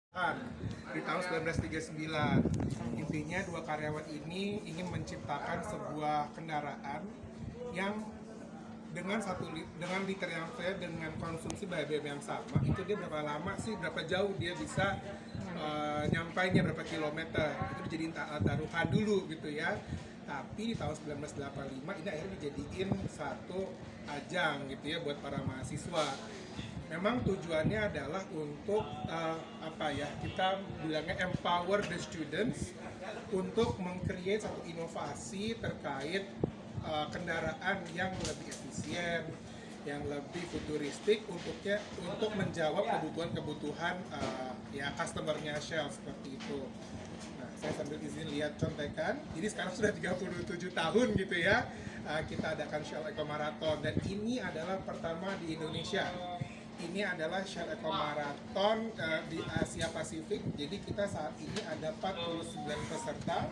Di tahun 1939. Intinya dua karyawan ini ingin menciptakan sebuah kendaraan yang dengan liter yang fair, dengan konsumsi BBM yang sama, itu dia berapa lama sih, berapa jauh dia bisa nyampainya, berapa kilometer, itu dijadiin taruhan dulu gitu ya. Tapi di tahun 1985 ini akhirnya dijadiin satu ajang gitu ya buat para mahasiswa. Memang tujuannya adalah untuk kita bilangnya empower the students untuk meng-create satu inovasi terkait kendaraan yang lebih efisien, yang lebih futuristik untuk menjawab kebutuhan customer-nya Shell seperti itu. Nah, saya sambil izin lihat contekan. Jadi sekarang sudah 37 tahun gitu ya, kita adakan Shell Eco Marathon, dan ini adalah pertama di Indonesia. Ini adalah Shell Eco Marathon di Asia Pasifik. Jadi kita saat ini ada 49 peserta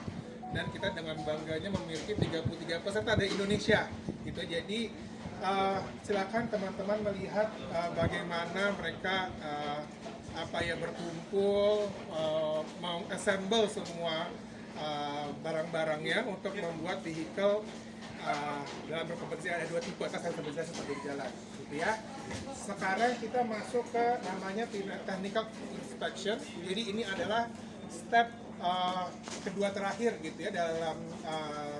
dan kita dengan bangganya memiliki 33 peserta dari Indonesia. Gitu. Jadi silakan teman-teman melihat bagaimana mereka berkumpul, mau assemble semua barang-barangnya untuk membuat vehicle. Dalam berkompetisi ada dua tipe, atas dan sebelah seperti jalan gitu ya. Sekarang kita masuk ke namanya technical inspection. Jadi ini adalah step kedua terakhir gitu ya dalam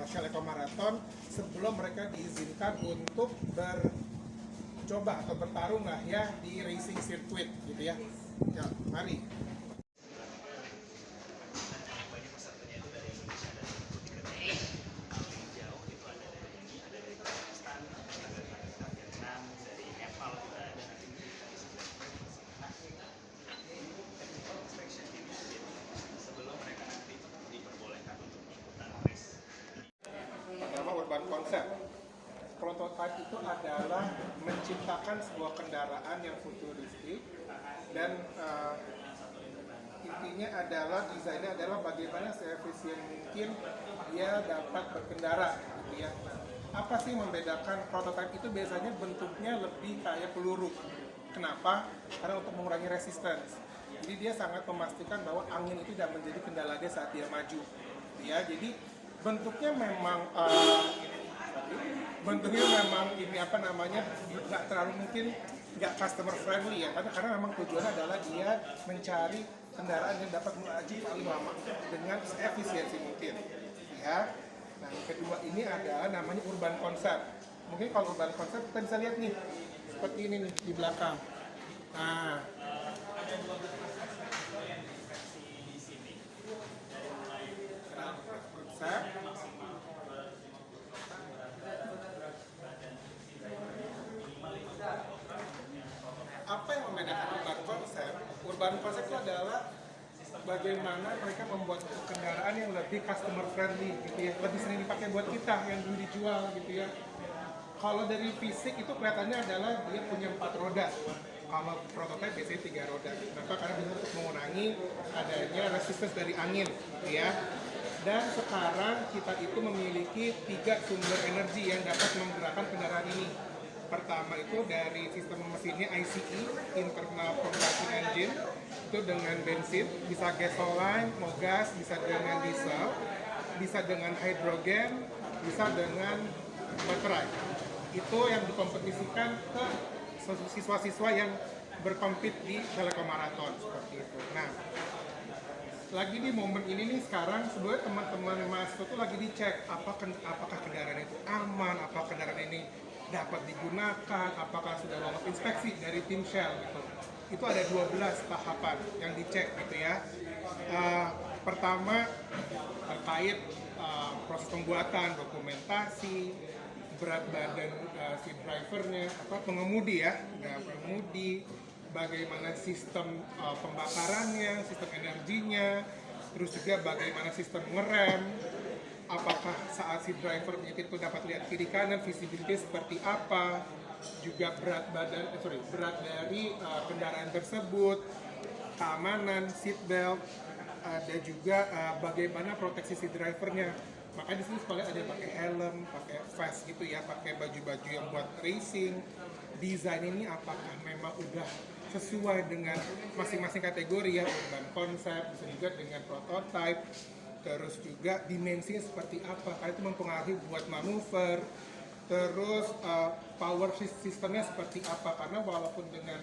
Shell Eco Marathon sebelum mereka diizinkan untuk bercoba atau bertarung lah ya di racing circuit gitu ya. Ya, mari. Pertama, urban concept. Prototype itu adalah menciptakan sebuah kendaraan yang futuristik dan intinya adalah desainnya adalah bagaimana seefisien mungkin dia dapat berkendara gitu ya. Apa sih membedakan prototype itu? Biasanya bentuknya lebih kayak peluru. Kenapa? Karena untuk mengurangi resistance. Jadi dia sangat memastikan bahwa angin itu tidak menjadi kendala dia saat dia maju. Ya, jadi bentuknya memang nggak terlalu mungkin nggak customer friendly ya, karena memang tujuannya adalah dia mencari kendaraan yang dapat melaju paling lama dengan efisiensi mungkin ya. Nah, yang kedua ini adalah namanya urban concept. Mungkin kalau urban concept kita bisa lihat nih seperti ini nih di belakang. Nah, konsep apa yang membedakan urban concept? Urban concept itu adalah bagaimana mereka membuat kendaraan yang lebih customer friendly gitu ya, lebih sering dipakai buat kita yang dulu dijual gitu ya. Kalau dari fisik itu kelihatannya adalah dia punya 4 roda. Kalau prototipe biasanya 3 roda. Kenapa? Karena bisa untuk mengurangi adanya resistance dari angin gitu ya. Dan sekarang kita itu memiliki 3 sumber energi yang dapat menggerakkan kendaraan ini. Pertama itu dari sistem mesinnya ICE, internal combustion engine, itu dengan bensin, bisa gasoline, mau gas, bisa dengan diesel, bisa dengan hidrogen, bisa dengan baterai. Itu yang dikompetisikan ke siswa-siswa yang berkompet di Shell Eco Marathon seperti itu. Nah, lagi di momen ini nih sekarang sebenarnya teman-teman mahasiswa itu lagi dicek apakah kendaraan itu aman, apakah kendaraan ini dapat digunakan, apakah sudah lolos inspeksi dari tim Shell gitu. Itu ada 12 tahapan yang dicek gitu ya. Pertama terkait proses pembuatan, dokumentasi, berat badan si drivernya, pengemudi ya, pengemudi, bagaimana sistem pembakarannya, sistem energinya, terus juga bagaimana sistem ngerem, apakah saat si driver menyetir itu dapat lihat kiri kanan, visibility seperti apa, juga berat dari kendaraan tersebut, keamanan, seat belt, dan juga bagaimana proteksi si drivernya. Makanya di sini sekalian ada yang pakai helm, pakai vest gitu ya, pakai baju-baju yang buat racing, desain ini apakah memang udah sesuai dengan masing-masing kategori ya, urban concept, bisa juga dengan prototype, terus juga dimensinya seperti apa, karena itu mempengaruhi buat manuver, terus power systemnya seperti apa, karena walaupun dengan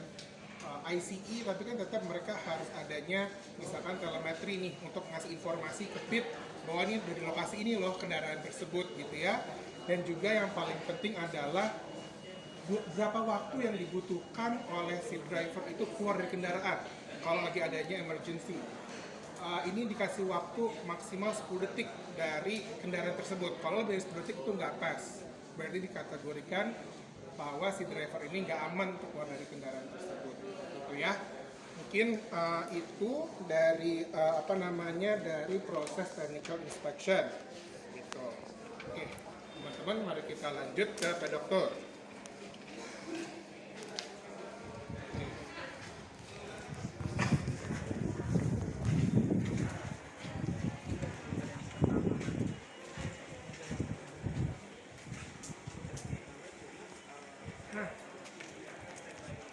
ICE tapi kan tetap mereka harus adanya misalkan telemetri nih untuk ngasih informasi ke pit bahwa ini dari lokasi ini loh kendaraan tersebut gitu ya. Dan juga yang paling penting adalah berapa waktu yang dibutuhkan oleh si driver itu keluar dari kendaraan kalau lagi adanya emergency. Ini dikasih waktu maksimal 10 detik dari kendaraan tersebut. Kalau lebih dari 10 detik itu nggak pas, berarti dikategorikan bahwa si driver ini nggak aman untuk keluar dari kendaraan tersebut gitu ya. Mungkin itu dari dari proses technical inspection gitu. Oke, teman-teman, mari kita lanjut ke pedoktor. Nah,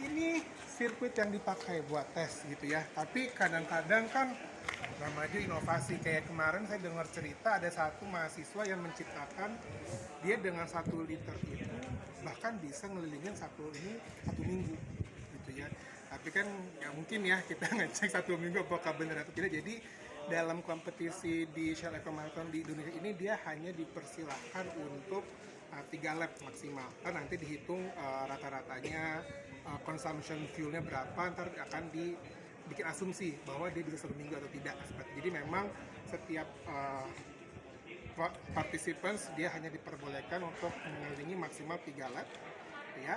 ini sirkuit yang dipakai buat tes gitu ya. Tapi kadang-kadang kan namanya inovasi. Kayak kemarin saya dengar cerita ada satu mahasiswa yang menciptakan dia dengan 1 liter itu bahkan bisa ngelilingin satu minggu gitu ya. Tapi kan nggak mungkin ya kita ngecek 1 minggu apakah benar atau tidak. Jadi dalam kompetisi di Shell Eco Marathon di Indonesia ini dia hanya dipersilahkan untuk 3 lap maksimal. Kan nanti dihitung rata-ratanya consumption fuelnya berapa, ntar akan dibikin asumsi bahwa dia bisa 1 minggu atau tidak. Jadi memang setiap participants dia hanya diperbolehkan untuk mengelilingi maksimal 3 lap ya.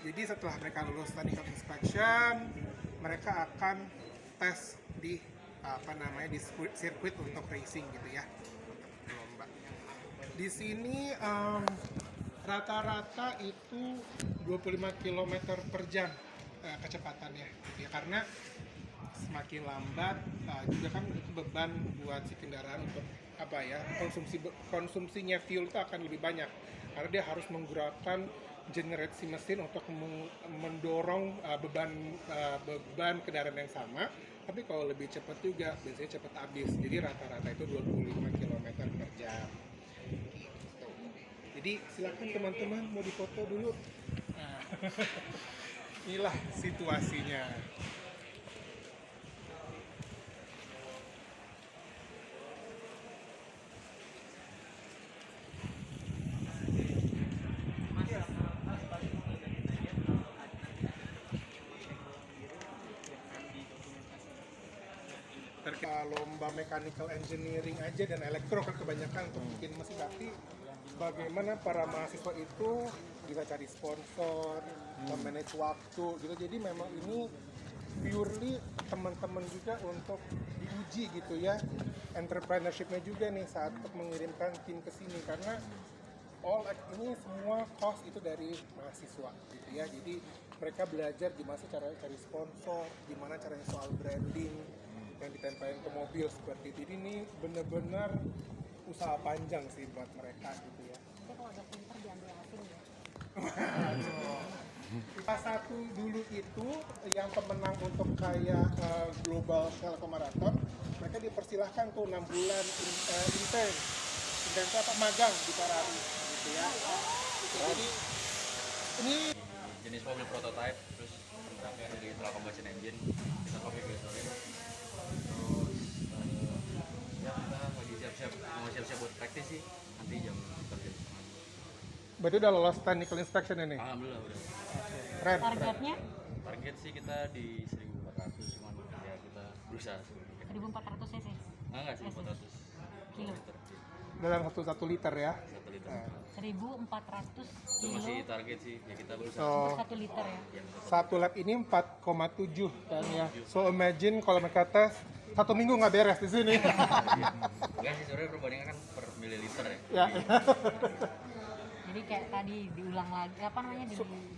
Jadi setelah mereka lulus technical inspection, mereka akan tes di di sirkuit untuk racing gitu ya, untuk lomba. Di sini rata-rata itu 25 km per jam kecepatannya ya, karena semakin lambat juga kan itu beban buat si kendaraan untuk konsumsinya fuel itu akan lebih banyak karena dia harus menggerakkan generasi mesin untuk mendorong beban kendaraan yang sama. Tapi kalau lebih cepat juga biasanya cepat habis, jadi rata-rata itu 25 km per jam. Jadi silakan teman-teman mau difoto dulu. Nah, inilah situasinya. Lomba mechanical engineering aja dan elektro kan kebanyakan untuk bikin mesin, tapi bagaimana para mahasiswa itu bisa cari sponsor, memanage waktu gitu. Jadi memang ini purely teman-teman juga untuk diuji gitu ya, entrepreneurship-nya juga nih saat untuk mengirimkan tim ke sini, karena all ini semua cost itu dari mahasiswa gitu ya. Jadi mereka belajar gimana sih cara cari sponsor, gimana caranya soal branding yang ditempelin ke mobil seperti itu. Jadi ini benar-benar usaha panjang sih buat mereka gitu ya. Tapi kalau ada printer diambil asing ya. Pas satu dulu itu yang pemenang untuk kayak Global Shell Eco Marathon, mereka dipersilahkan tuh 6 bulan intern apa magang di Ferrari gitu ya. Jadi ini jenis mobil prototype, terus produknya di internal combustion engine, kita configuration, terus ya kita lagi siap-siap buat praktis sih nanti jam kerja. berarti udah lolos technical inspection ini? Alhamdulillah udah. Keren. Targetnya? Target sih kita di 1400, cuman ya kita berusaha. 1400 cc. Enggak sih, 400 Kilo. liter. Dalam 1 liter ya? 1 liter. 1400 Itu kilo masih target sih, ya kita berusaha. So, 1 liter ya. Ya, satu lap ini 4,7 kan ya. So imagine kalau mereka tes 1 minggu nggak beres di sini. enggak sih, sebenarnya perbandingan kan per mililiter ya. Ya. Jadi kayak tadi diulang lagi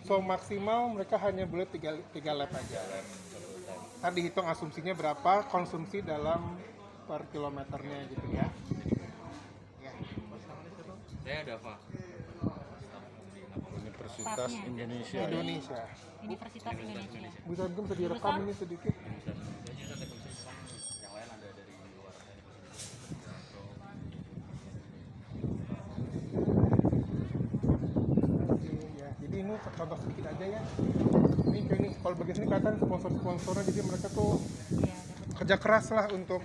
So maksimal mereka hanya boleh 3 lap aja. Tadi hitung asumsinya berapa konsumsi dalam per kilometernya gitu ya. Ya. Saya ada apa? Universitas Staffnya. Indonesia. Indonesia. Universitas Indonesia. Bisa direkam ini sedikit. Saya jurusan teknik mesin, cuman yang lain ada dari luar teknik mesin juga. Oke, ya. Jadi ini contoh sedikit aja ya. Ini kayak ini kalau bagian sini kelihatan sponsor-sponsornya, jadi mereka tuh Iya, dapat. kerja keras lah untuk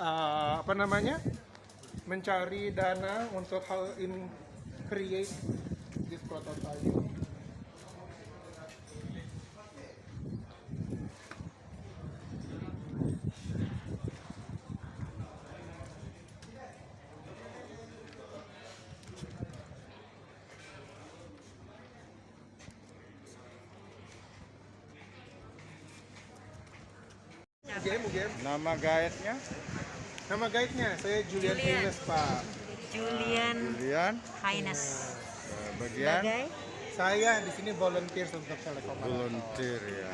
apa namanya, mencari dana untuk hal in create this prototype. UGM. Nama guide-nya Nama guide-nya saya Julian Julian. Ines, Pak. Julian Julian. Highness. Bagian Sebagai Saya di sini volunteer untuk Telekom. volunteer ya.